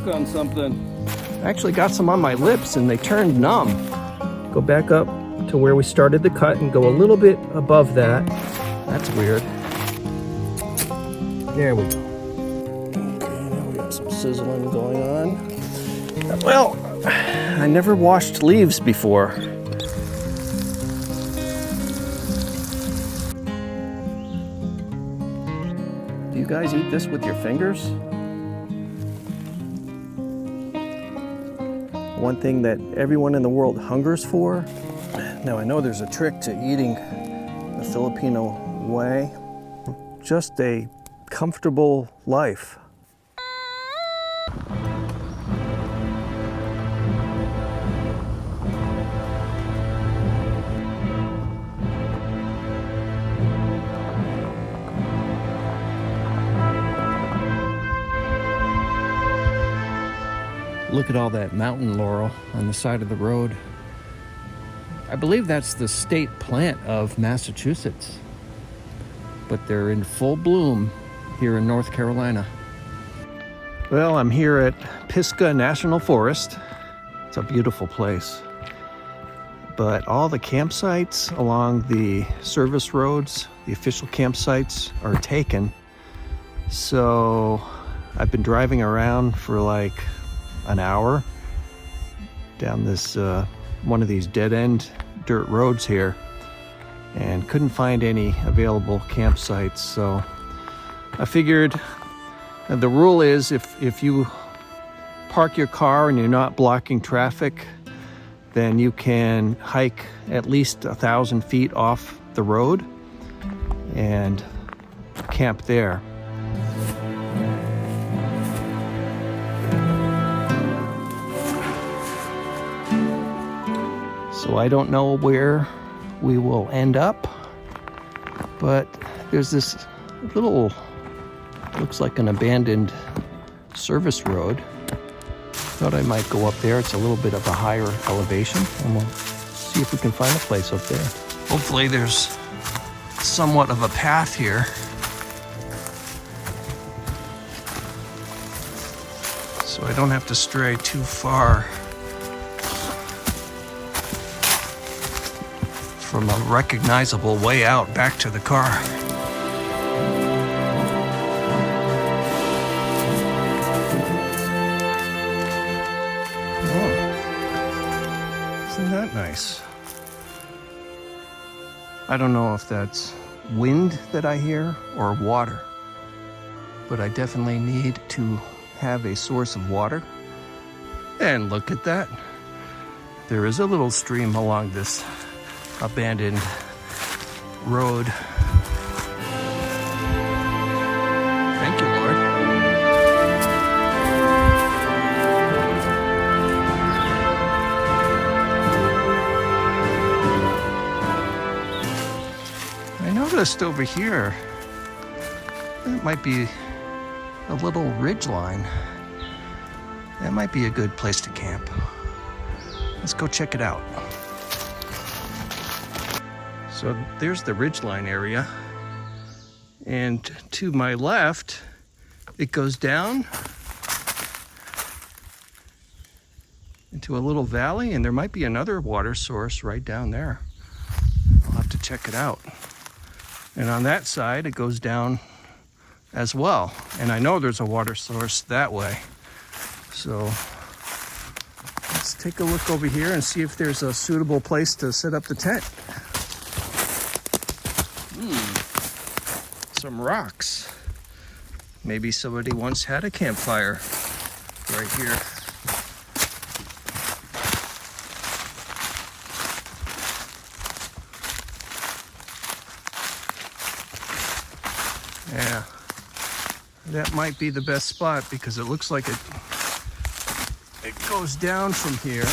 choke on something. I actually got some on my lips and they turned numb. Go back up to where we started the cut and go a little bit above that. That's weird. There we go. Okay, now we got some sizzling going on. Well, I never washed leaves before. Do you guys eat this with your fingers? One thing that everyone in the world hungers for. Now I know there's a trick to eating the Filipino way. Just a comfortable life. Look at all that mountain laurel on the side of the road. I believe that's the state plant of Massachusetts, but they're in full bloom here in North Carolina. Well, I'm here at Pisgah National Forest. It's a beautiful place, but all the campsites along the service roads, the official campsites, are taken. So I've been driving around for like an hour down this one of these dead-end dirt roads here and couldn't find any available campsites. So I figured the rule is if you park your car and you're not blocking traffic, then you can hike at least 1,000 feet off the road and camp there. So I don't know where we will end up, but there's this little, looks like an abandoned service road. Thought I might go up there. It's a little bit of a higher elevation, and we'll see if we can find a place up there. Hopefully there's somewhat of a path here. So I don't have to stray too far from a recognizable way out back to the car. Oh, isn't that nice? I don't know if that's wind that I hear or water, but I definitely need to have a source of water. And look at that. There is a little stream along this abandoned road. Thank you, Lord. I noticed over here, it might be a little ridge line. That might be a good place to camp. Let's go check it out. So there's the ridgeline area, and to my left, it goes down into a little valley, and there might be another water source right down there. I'll have to check it out. And on that side, it goes down as well. And I know there's a water source that way. So let's take a look over here and see if there's a suitable place to set up the tent. Some rocks. Maybe somebody once had a campfire right here. Yeah, that might be the best spot because it looks like it goes down from here.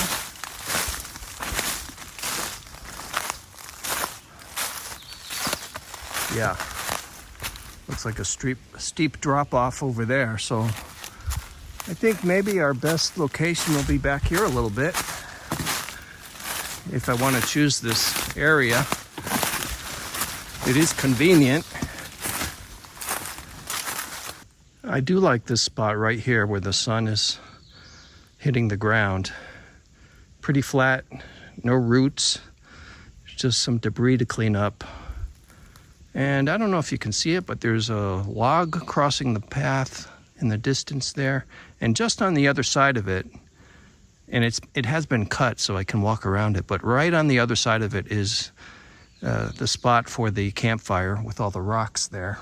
Yeah. Looks like a steep drop off over there. So I think maybe our best location will be back here a little bit if I want to choose this area. It is convenient. I do like this spot right here where the sun is hitting the ground. Pretty flat, no roots, just some debris to clean up. And I don't know if you can see it, but there's a log crossing the path in the distance there. And just on the other side of it, and it has been cut so I can walk around it, but right on the other side of it is the spot for the campfire with all the rocks there.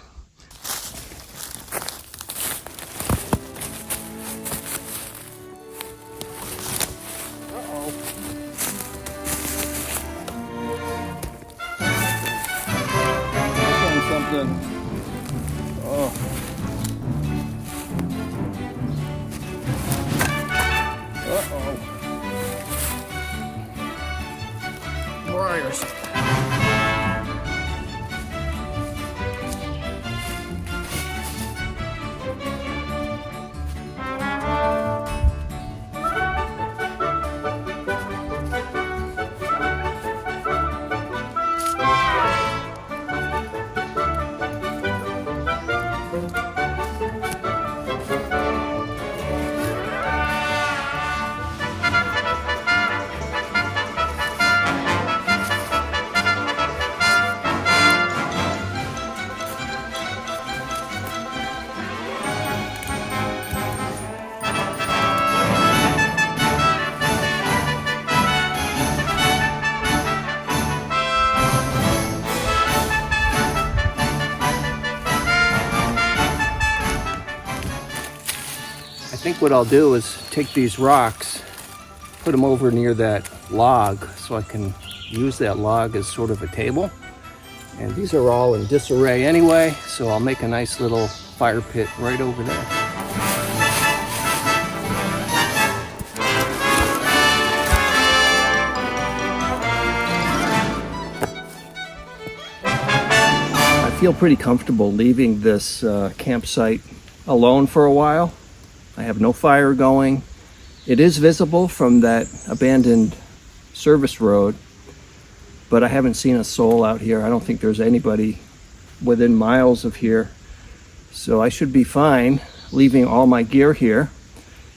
Oh. Uh-oh. Briars. I think what I'll do is take these rocks, put them over near that log so I can use that log as sort of a table. And these are all in disarray anyway, so I'll make a nice little fire pit right over there. I feel pretty comfortable leaving this campsite alone for a while. I have no fire going. It is visible from that abandoned service road, but I haven't seen a soul out here. I don't think there's anybody within miles of here. So I should be fine leaving all my gear here.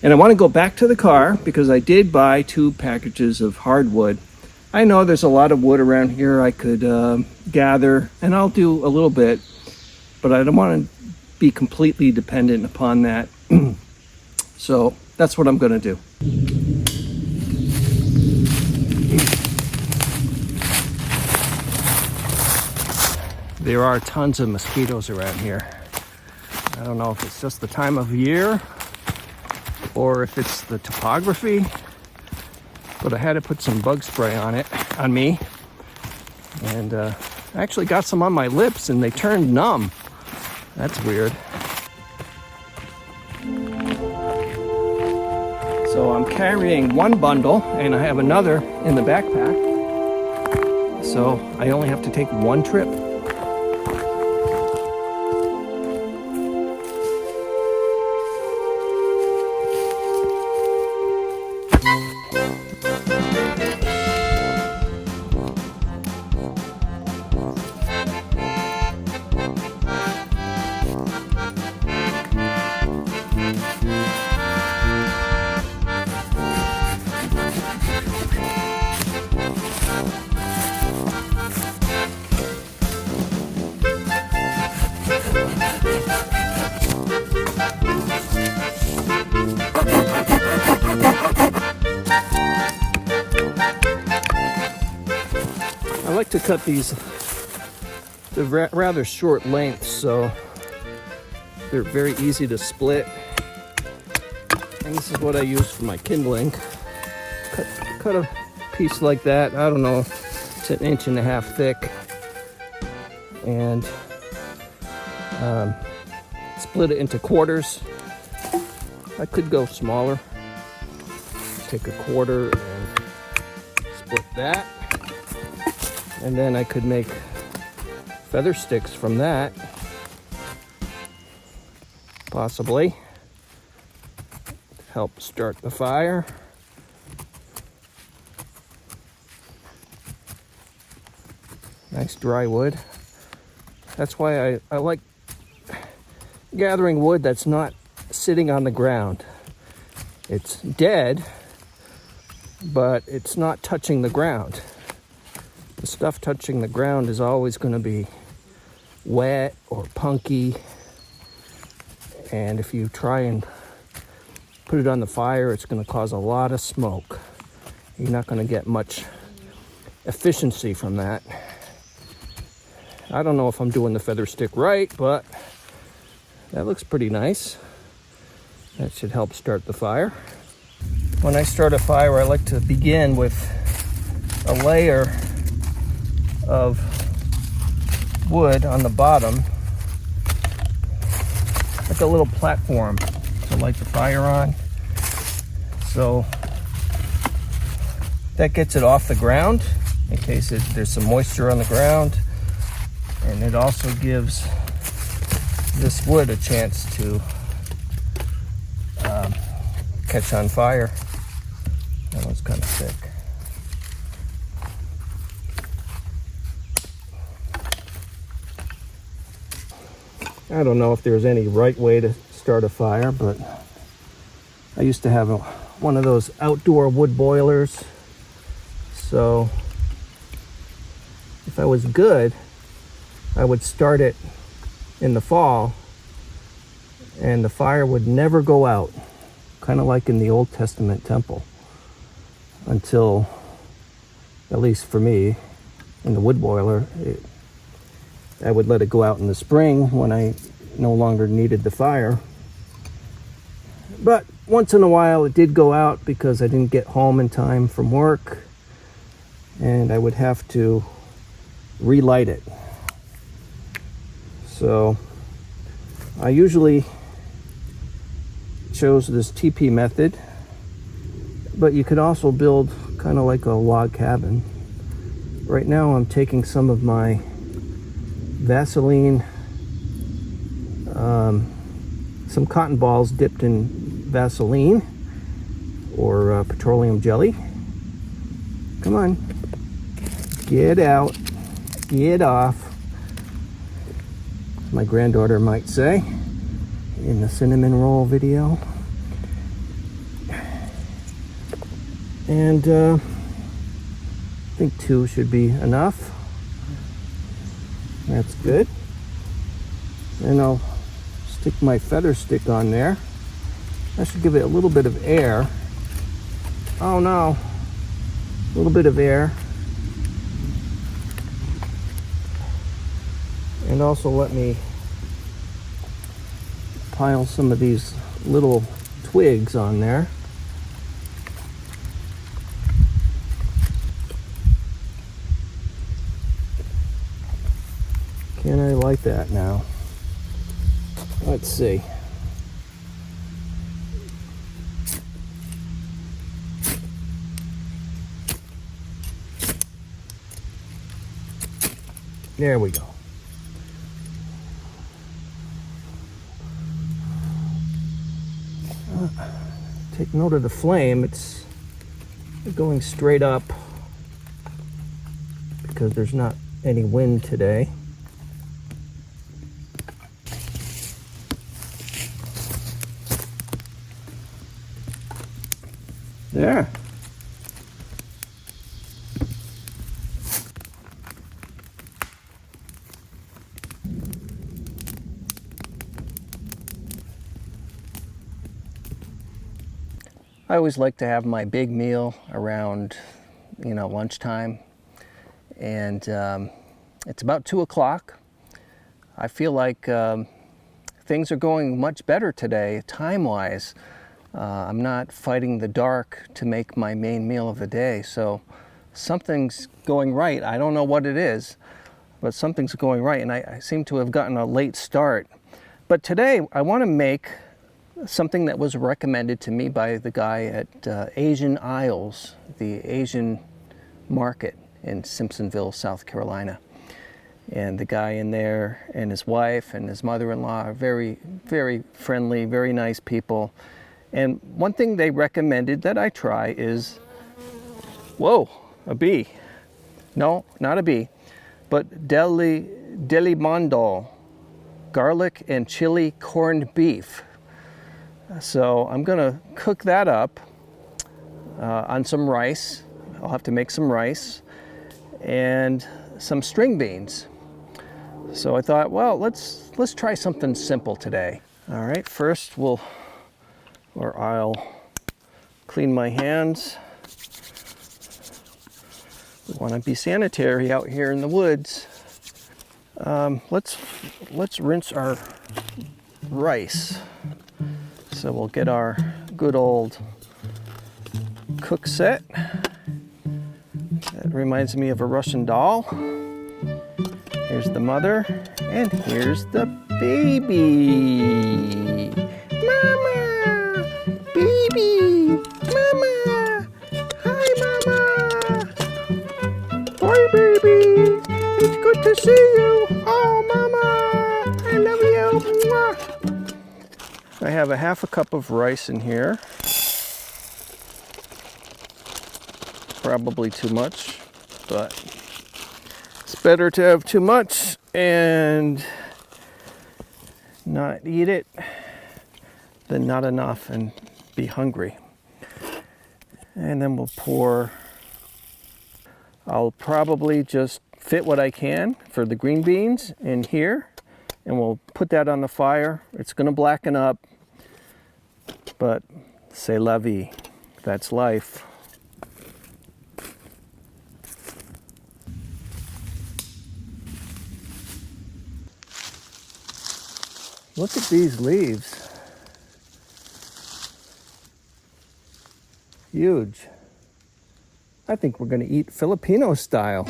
And I want to go back to the car because I did buy 2 packages of hardwood. I know there's a lot of wood around here I could gather, and I'll do a little bit, but I don't want to be completely dependent upon that. So that's what I'm going to do. There are tons of mosquitoes around here. I don't know if it's just the time of year or if it's the topography, but I had to put some bug spray on me. And I actually got some on my lips and they turned numb. That's weird. So I'm carrying 1 bundle and I have another in the backpack. So I only have to take 1 trip. I like to cut these to rather short lengths, so they're very easy to split. And this is what I use for my kindling. Cut a piece like that. I don't know, it's 1.5 inches thick, and split it into quarters. I could go smaller. Take a quarter and split that. And then I could make feather sticks from that, possibly. Help start the fire. Nice dry wood. That's why I like gathering wood that's not sitting on the ground. It's dead, but it's not touching the ground. The stuff touching the ground is always going to be wet or punky. And if you try and put it on the fire, it's going to cause a lot of smoke. You're not going to get much efficiency from that. I don't know if I'm doing the feather stick right, but that looks pretty nice. That should help start the fire. When I start a fire, I like to begin with a layer of wood on the bottom, like a little platform to light the fire on. So that gets it off the ground in case there's some moisture on the ground. And it also gives this wood a chance to catch on fire. That one's kind of thick. I don't know if there's any right way to start a fire, but I used to have one of those outdoor wood boilers. So if I was good, I would start it in the fall and the fire would never go out, kind of like in the Old Testament temple, until, at least for me, in the wood boiler, I would let it go out in the spring when I no longer needed the fire. But once in a while it did go out because I didn't get home in time from work, and I would have to relight it. So I usually chose this TP method, but you could also build kind of like a log cabin. Right now I'm taking some of my Vaseline, some cotton balls dipped in Vaseline or petroleum jelly. Come on, get out, get off, my granddaughter might say in the cinnamon roll video. And I think 2 should be enough. That's good. And I'll stick my feather stick on there. That should give it a little bit of air. Oh no, a little bit of air. And also let me pile some of these little twigs on there. Can I light that now? Let's see. There we go. Take note of the flame. It's going straight up because there's not any wind today. There. I always like to have my big meal around, lunchtime, and it's about 2 o'clock. I feel like things are going much better today, time-wise. I'm not fighting the dark to make my main meal of the day, so something's going right. I don't know what it is, but something's going right, and I seem to have gotten a late start. But today, I want to make something that was recommended to me by the guy at Asian Isles, the Asian market in Simpsonville, South Carolina. And the guy in there and his wife and his mother-in-law are very, very friendly, very nice people. And one thing they recommended that I try is, whoa, a bee. No, not a bee, but Delimondo, garlic and chili corned beef. So I'm gonna cook that up on some rice. I'll have to make some rice and some string beans. So I thought, well, let's try something simple today. All right, first I'll clean my hands. We want to be sanitary out here in the woods. Let's rinse our rice. So we'll get our good old cook set. That reminds me of a Russian doll. Here's the mother, and here's the baby. Mama! Baby! Mama! Hi, Mama! Hi, baby! It's good to see you! Oh, Mama! I love you! Mwah. I have a half a cup of rice in here. Probably too much, but it's better to have too much and not eat it than not enough and be hungry. And then I'll probably just fit what I can for the green beans in here, and we'll put that on the fire. It's gonna blacken up, but c'est la vie, that's life. Look at these leaves. Huge. I think we're gonna eat Filipino style.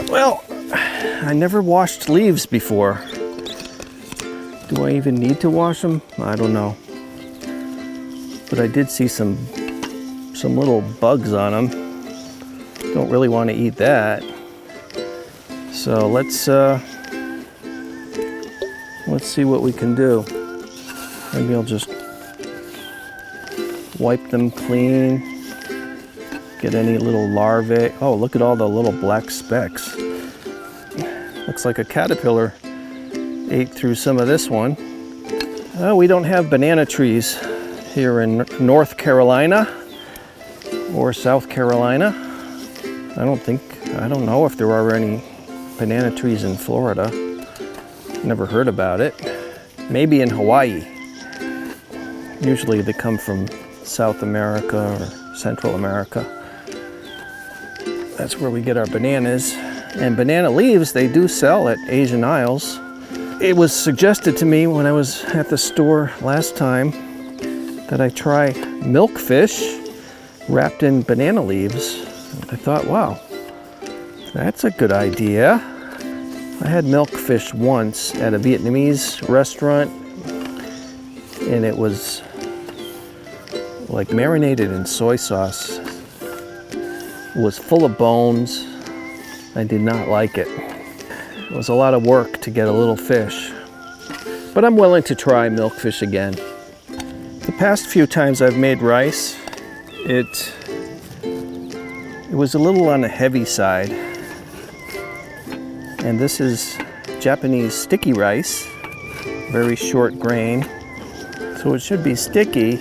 Well, I never washed leaves before. Do I even need to wash them? I don't know. But I did see some little bugs on them. Don't really want to eat that. So let's see what we can do. Maybe I'll just wipe them clean. Get any little larvae. Oh, look at all the little black specks. Looks like a caterpillar ate through some of this one. Oh, we don't have banana trees here in North Carolina or South Carolina. I don't know if there are any banana trees in Florida. Never heard about it. Maybe in Hawaii. Usually they come from South America or Central America. That's where we get our bananas. And banana leaves, they do sell at Asian Isles. It was suggested to me when I was at the store last time that I try milkfish wrapped in banana leaves. I thought, wow, that's a good idea. I had milkfish once at a Vietnamese restaurant, and it was like marinated in soy sauce. It was full of bones. I did not like it. It was a lot of work to get a little fish. But I'm willing to try milkfish again. The past few times I've made rice, it was a little on the heavy side. And this is Japanese sticky rice, very short grain. So it should be sticky,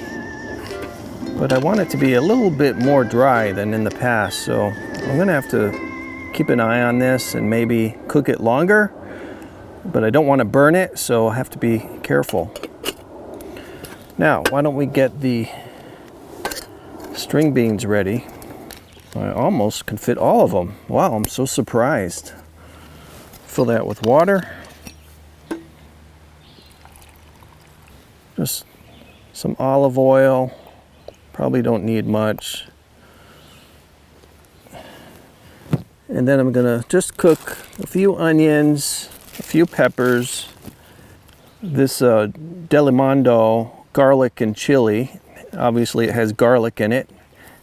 but I want it to be a little bit more dry than in the past. So I'm gonna have to keep an eye on this and maybe cook it longer, but I don't want to burn it, so I have to be careful. Now, why don't we get the string beans ready? I almost can fit all of them. Wow, I'm so surprised. Fill that with water. Just some olive oil. Probably don't need much. And then I'm gonna just cook a few onions, a few peppers, this Delimondo garlic and chili. Obviously it has garlic in it.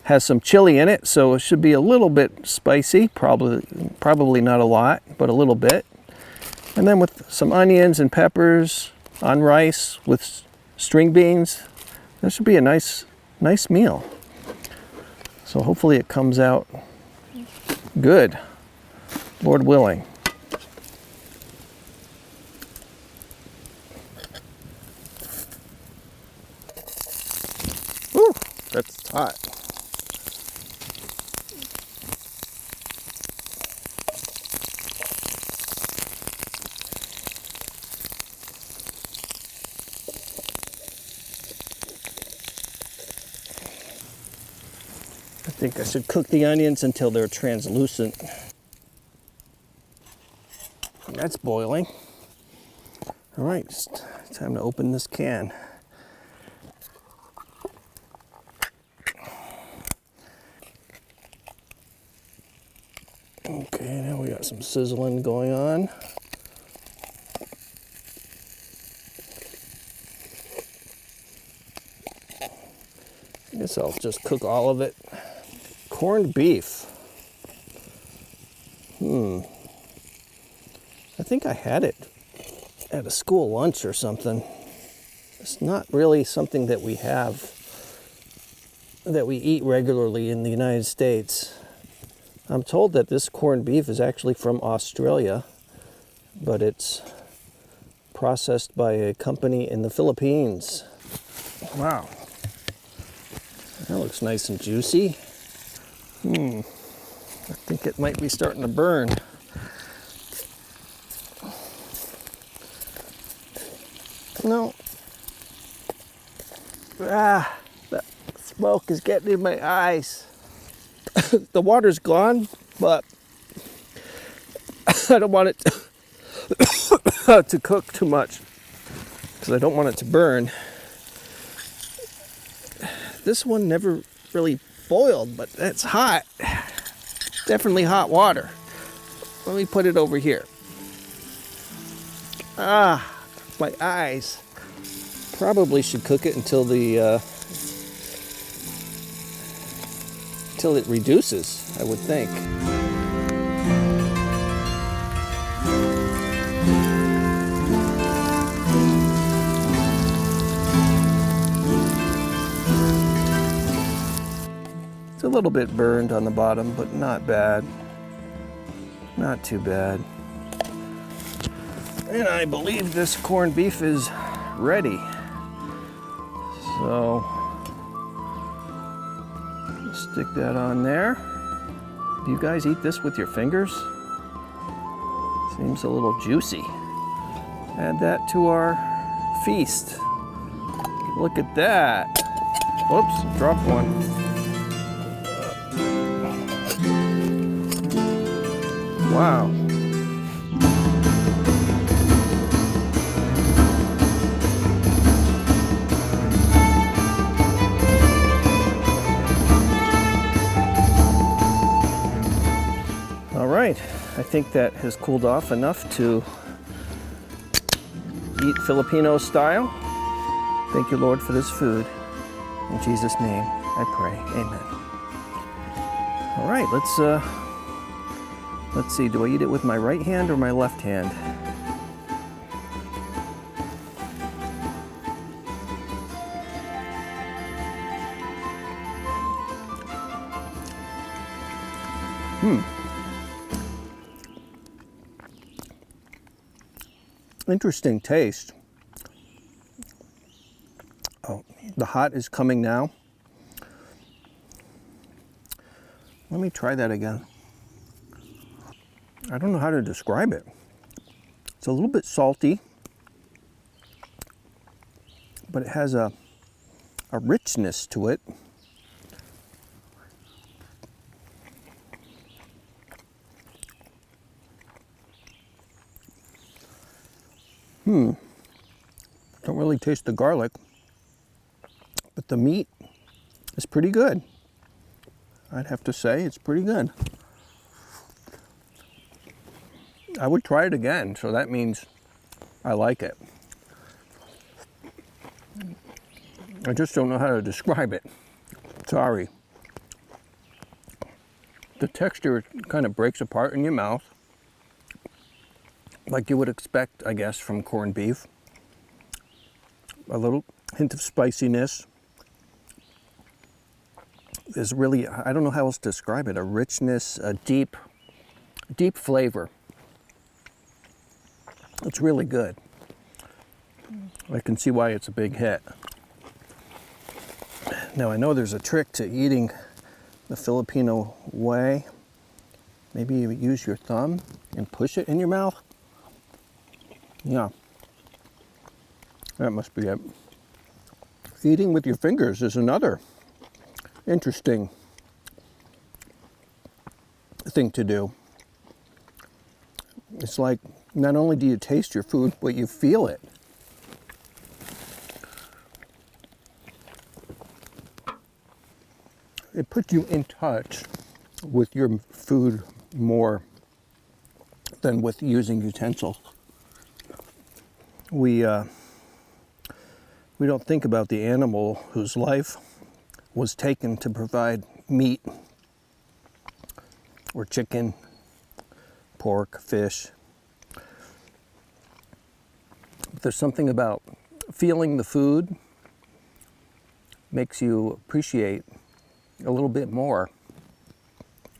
Has some chili in it, so it should be a little bit spicy, probably not a lot, but a little bit. And then with some onions and peppers on rice with string beans, that should be a nice meal. So hopefully it comes out good, Lord willing. that's hot. I think I should cook the onions until they're translucent. That's boiling. All right, it's time to open this can. Okay, now we got some sizzling going on. I guess I'll just cook all of it. Corned beef. I think I had it at a school lunch or something. It's not really something that we have, that we eat regularly in the United States. I'm told that this corned beef is actually from Australia, but it's processed by a company in the Philippines. Wow. That looks nice and juicy. I think it might be starting to burn. No. That smoke is getting in my eyes. The water's gone, but I don't want it to cook too much because I don't want it to burn. This one never really boiled, but it's hot. Definitely hot water. Let me put it over here. My eyes. Probably should cook it until it reduces, I would think. It's a little bit burned on the bottom, but not bad. Not too bad. And I believe this corned beef is ready. So, stick that on there. Do you guys eat this with your fingers? Seems a little juicy. Add that to our feast. Look at that. Whoops, dropped one. Wow. All right, I think that has cooled off enough to eat Filipino style. Thank you, Lord, for this food. In Jesus' name, I pray. Amen. All right, let's see. Do I eat it with my right hand or my left hand? Interesting taste. Oh, the hot is coming now. Let me try that again. I don't know how to describe it. It's a little bit salty, but it has a richness to it. Don't really taste the garlic, but the meat is pretty good. I'd have to say it's pretty good. I would try it again, so that means I like it. I just don't know how to describe it. Sorry. The texture kind of breaks apart in your mouth, like you would expect, I guess, from corned beef. A little hint of spiciness. There's really, I don't know how else to describe it, a richness, a deep flavor. It's really good. I can see why it's a big hit. Now I know there's a trick to eating the Filipino way. Maybe you use your thumb and push it in your mouth. Yeah, that must be it. Eating with your fingers is another interesting thing to do. It's like not only do you taste your food, but you feel it. It puts you in touch with your food more than with using utensils. We don't think about the animal whose life was taken to provide meat or chicken, pork, fish. But there's something about feeling the food makes you appreciate a little bit more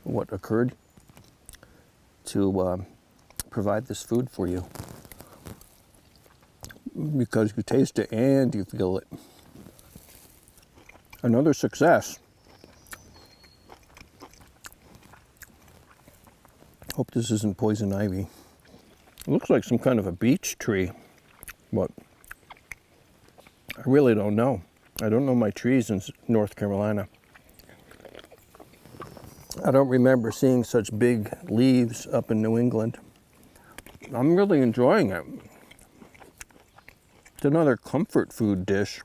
what occurred to provide this food for you, because you taste it and you feel it. Another success. Hope this isn't poison ivy. It looks like some kind of a beech tree, but I really don't know. I don't know my trees in North Carolina. I don't remember seeing such big leaves up in New England. I'm really enjoying it. It's another comfort food dish.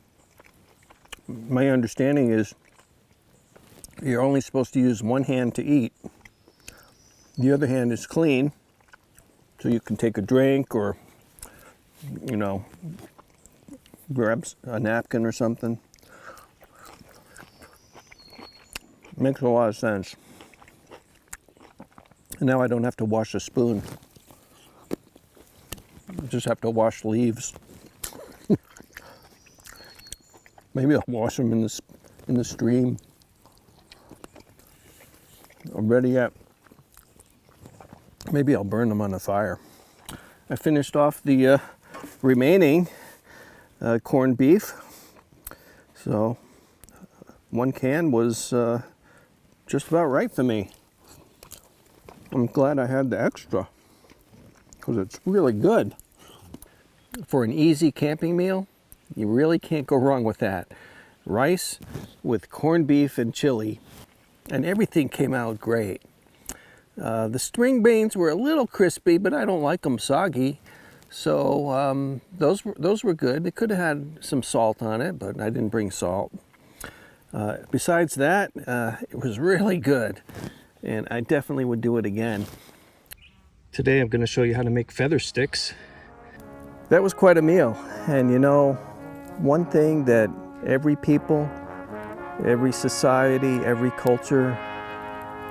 My understanding is you're only supposed to use one hand to eat. The other hand is clean, so you can take a drink or, grab a napkin or something. Makes a lot of sense. And now I don't have to wash a spoon. I just have to wash leaves. Maybe I'll wash them in the stream. Or better yet, maybe I'll burn them on the fire. I finished off the remaining corned beef. So one can was just about right for me. I'm glad I had the extra because it's really good. For an easy camping meal, you really can't go wrong with that. Rice with corned beef and chili, and everything came out great. The string beans were a little crispy, but I don't like them soggy. So those were good. They could have had some salt on it, but I didn't bring salt. Besides that, it was really good, and I definitely would do it again. Today I'm going to show you how to make feather sticks. That was quite a meal, and one thing that every people, every society, every culture,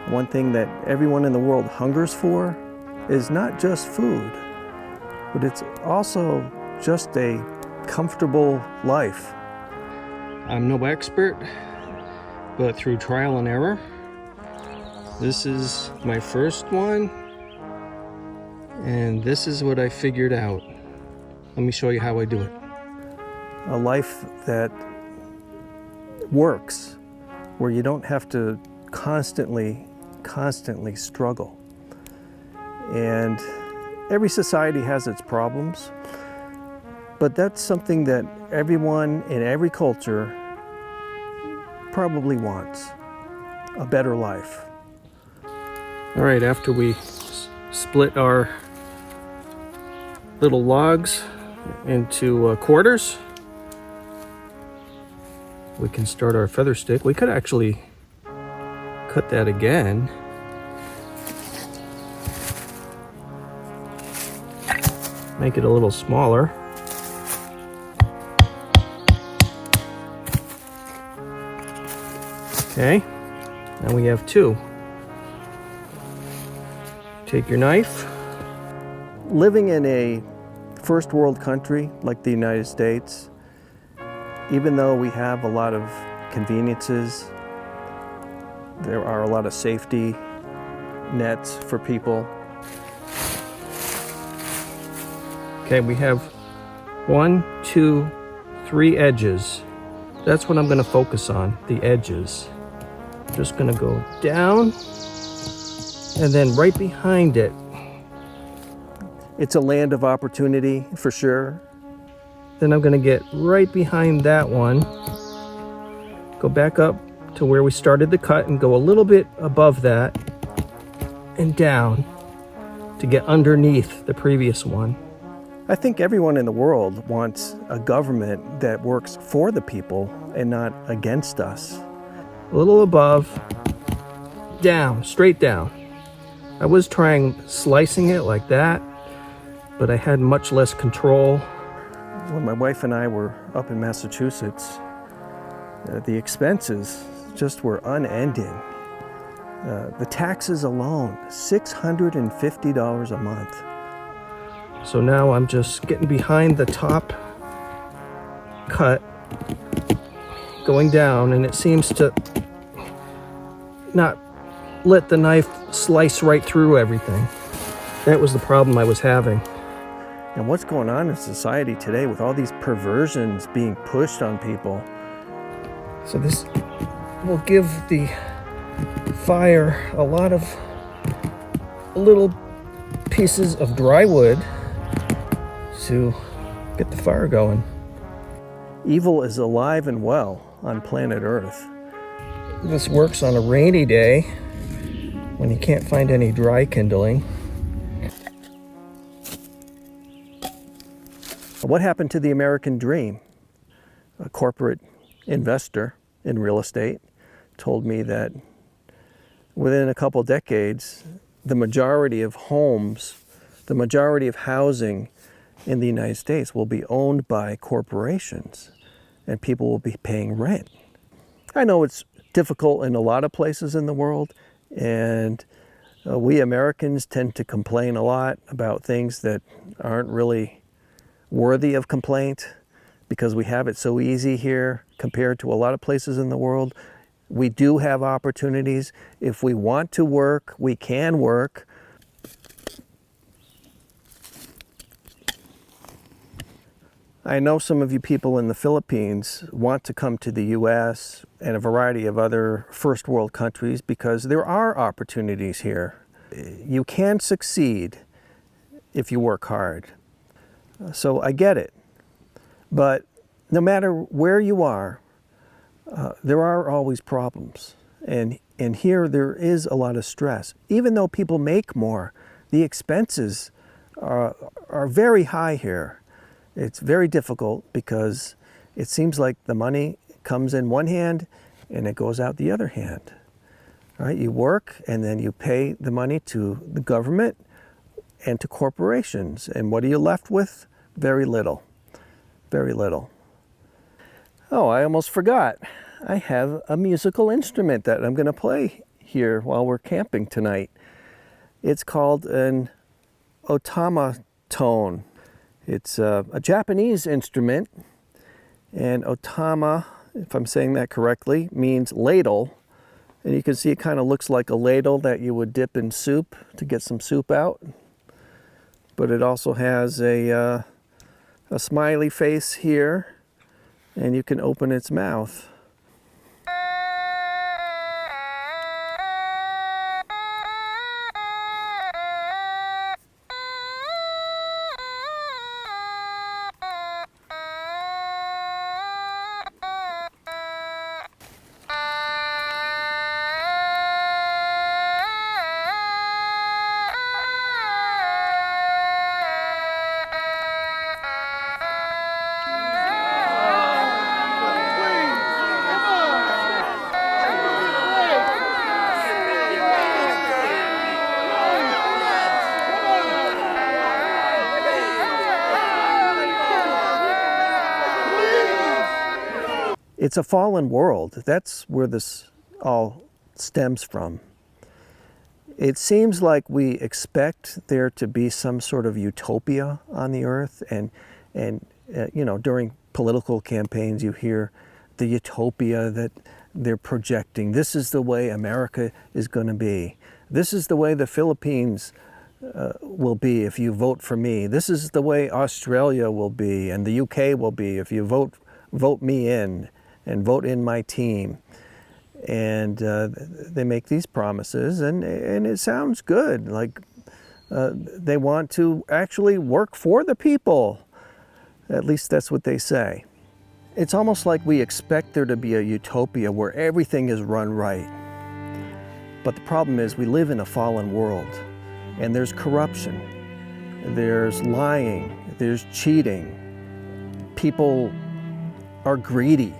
one thing that everyone in the world hungers for is not just food, but it's also just a comfortable life. I'm no expert, but through trial and error, this is my first one, and this is what I figured out. Let me show you how I do it. A life that works, where you don't have to constantly struggle. And every society has its problems, but that's something that everyone in every culture probably wants, a better life. All right, after we split our little logs into quarters, we can start our feather stick. We could actually cut that again. Make it a little smaller. Okay, now we have two. Take your knife. Living in a first world country like the United States, even though we have a lot of conveniences, there are a lot of safety nets for people. Okay, we have 1, 2, 3 edges. That's what I'm going to focus on, the edges. Just going to go down, and then right behind it, it's a land of opportunity for sure. Then I'm going to get right behind that one, go back up to where we started the cut and go a little bit above that and down to get underneath the previous one. I think everyone in the world wants a government that works for the people and not against us. A little above, down, straight down. I was trying slicing it like that, but I had much less control. When my wife and I were up in Massachusetts, the expenses just were unending. The taxes alone, $650 a month. So now I'm just getting behind the top cut, going down, and it seems to not let the knife slice right through everything. That was the problem I was having. And what's going on in society today with all these perversions being pushed on people? So this will give the fire a lot of little pieces of dry wood to get the fire going. Evil is alive and well on planet Earth. This works on a rainy day when you can't find any dry kindling. What happened to the American dream? A corporate investor in real estate told me that within a couple decades, the majority of homes, the majority of housing in the United States will be owned by corporations and people will be paying rent. I know it's difficult in a lot of places in the world, and we Americans tend to complain a lot about things that aren't really worthy of complaint because we have it so easy here compared to a lot of places in the world. We do have opportunities. If we want to work, we can work. I know some of you people in the Philippines want to come to the US and a variety of other first world countries because there are opportunities here. You can succeed if you work hard. So I get it. But no matter where you are, there are always problems. And here there is a lot of stress. Even though people make more, the expenses are very high here. It's very difficult because it seems like the money comes in one hand and it goes out the other hand. All right, you work and then you pay the money to the government and to corporations. And what are you left with? Very little. Very little. Oh, I almost forgot. I have a musical instrument that I'm going to play here while we're camping tonight. It's called an automaton. It's a Japanese instrument, and otama, if I'm saying that correctly, means ladle. And you can see it kind of looks like a ladle that you would dip in soup to get some soup out. But it also has a smiley face here, and you can open its mouth. It's a fallen world. That's where this all stems from. It seems like we expect there to be some sort of utopia on the earth, and you know, during political campaigns you hear the utopia that they're projecting. This is the way America is going to be. This is the way the Philippines will be if you vote for me. This is the way Australia will be and the UK will be if you vote me in. and vote in my team. And they make these promises, and it sounds good. Like they want to actually work for the people. At least that's what they say. It's almost like we expect there to be a utopia where everything is run right. But the problem is we live in a fallen world, and there's corruption, there's lying, there's cheating. People are greedy.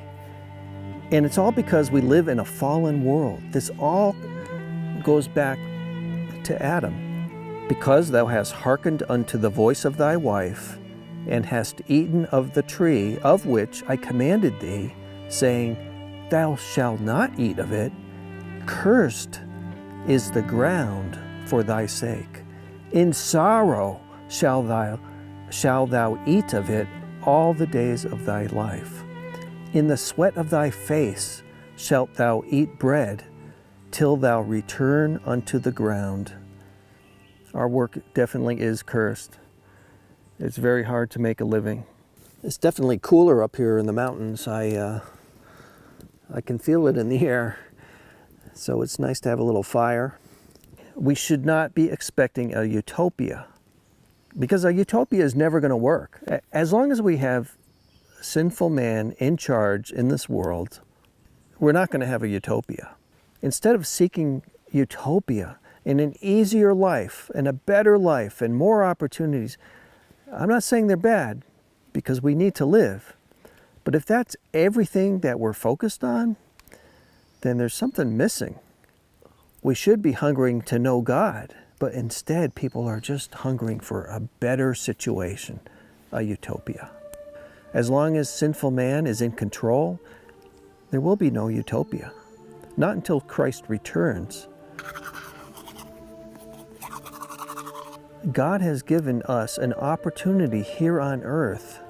And it's all because we live in a fallen world. This all goes back to Adam. Because thou hast hearkened unto the voice of thy wife, and hast eaten of the tree of which I commanded thee, saying, Thou shalt not eat of it, cursed is the ground for thy sake. In sorrow shalt thou eat of it all the days of thy life. In the sweat of thy face shalt thou eat bread, till thou return unto the ground. Our work definitely is cursed. It's very hard to make a living. It's definitely cooler up here in the mountains. I can feel it in the air. So it's nice to have a little fire. We should not be expecting a utopia, because a utopia is never going to work. As long as we have sinful man in charge in this world, we're not going to have a utopia. Instead of seeking utopia and an easier life and a better life and more opportunities, I'm not saying they're bad, because we need to live. But if that's everything that we're focused on, then there's something missing. We should be hungering to know God, but instead people are just hungering for a better situation, a utopia. As long as sinful man is in control, there will be no utopia. Not until Christ returns. God has given us an opportunity here on earth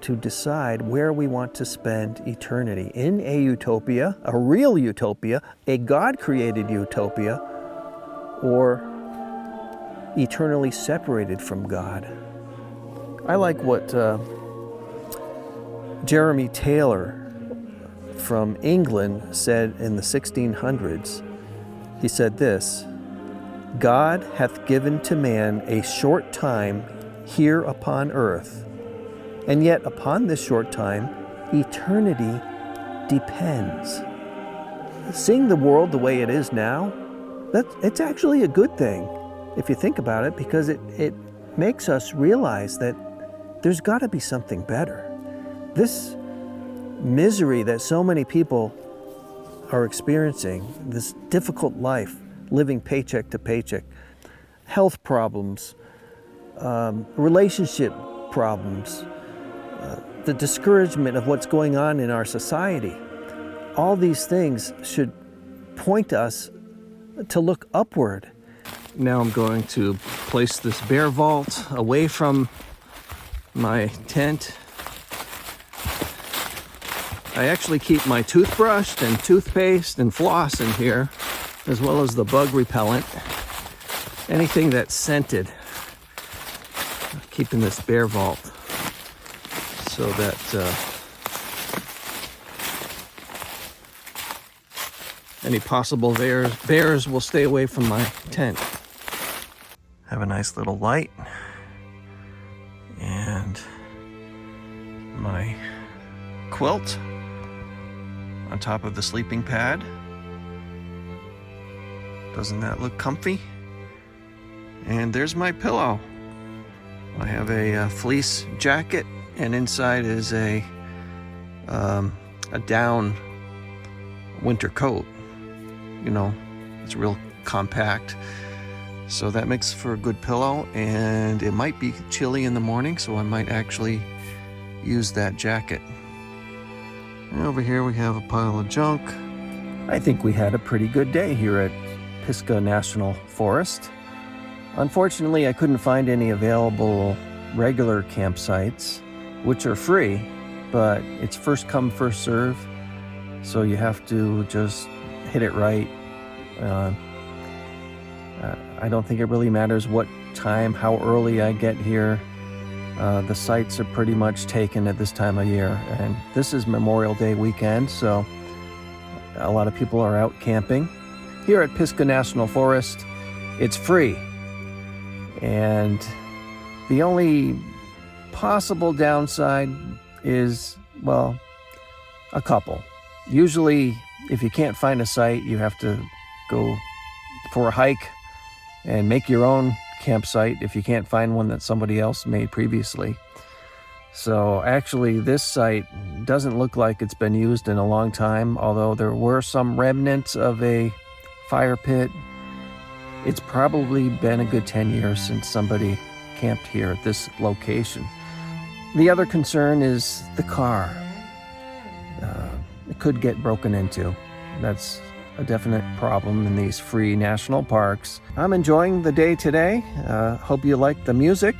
to decide where we want to spend eternity. In a utopia, a real utopia, a God-created utopia, or eternally separated from God. I like what Jeremy Taylor from England said in the 1600s. He said this, God hath given to man a short time here upon earth, and yet upon this short time, eternity depends. Seeing the world the way it is now, it's actually a good thing, if you think about it, because it makes us realize that there's got to be something better. This misery that so many people are experiencing, this difficult life, living paycheck to paycheck, health problems, relationship problems, the discouragement of what's going on in our society. All these things should point us to look upward. Now I'm going to place this bear vault away from my tent. I actually keep my toothbrush and toothpaste and floss in here, as well as the bug repellent. Anything that's scented. I'm keeping this bear vault so that any possible bears will stay away from my tent. Have a nice little light and my quilt on top of the sleeping pad. Doesn't that look comfy? And there's my pillow. I have a fleece jacket, and inside is a down winter coat. You know, it's real compact. So that makes for a good pillow, and it might be chilly in the morning, so I might actually use that jacket. And over here we have a pile of junk. I think we had a pretty good day here at Pisgah National Forest. Unfortunately, I couldn't find any available regular campsites, which are free, but it's first come, first serve. So you have to just hit it right. I don't think it really matters what time, how early I get here. The sites are pretty much taken at this time of year, and this is Memorial Day weekend, so a lot of people are out camping. Here at Pisgah National Forest, it's free, and the only possible downside is, well, a couple. Usually, if you can't find a site, you have to go for a hike and make your own campsite if you can't find one that somebody else made previously. So actually, this site doesn't look like it's been used in a long time, although there were some remnants of a fire pit. It's probably been a good 10 years since somebody camped here at this location. The other concern is the car. It could get broken into. That's a definite problem in these free national parks. I'm enjoying the day today. Hope you like the music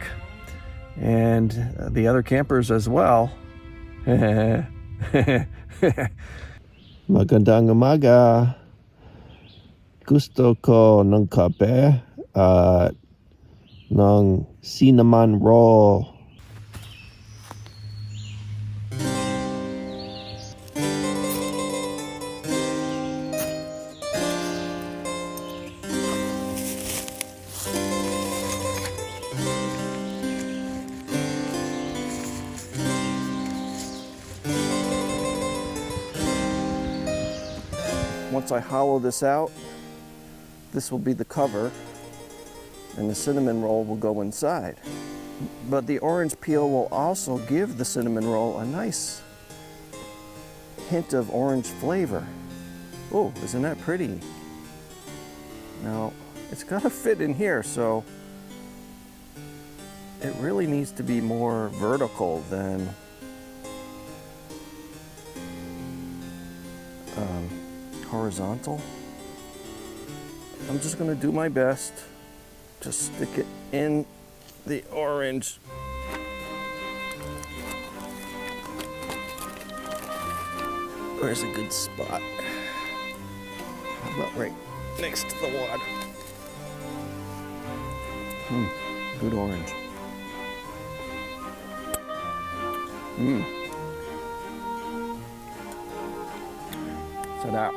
and the other campers as well. Magandang umaga. Gusto ko ng kape at ng cinnamon roll. Once I hollow this out, this will be the cover, and the cinnamon roll will go inside. But the orange peel will also give the cinnamon roll a nice hint of orange flavor. Oh, isn't that pretty? Now, it's gotta fit in here, so it really needs to be more vertical than horizontal. I'm just gonna do my best to stick it in the orange. Where's a good spot? How about right next to the water? Good orange. So that.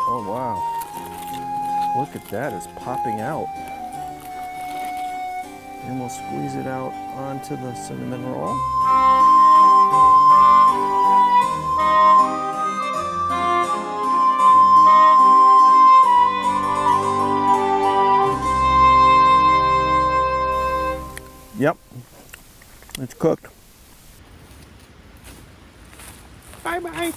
Oh wow. Look at that, it's popping out. And we'll squeeze it out onto the cinnamon roll. Yep, it's cooked. Bye-bye.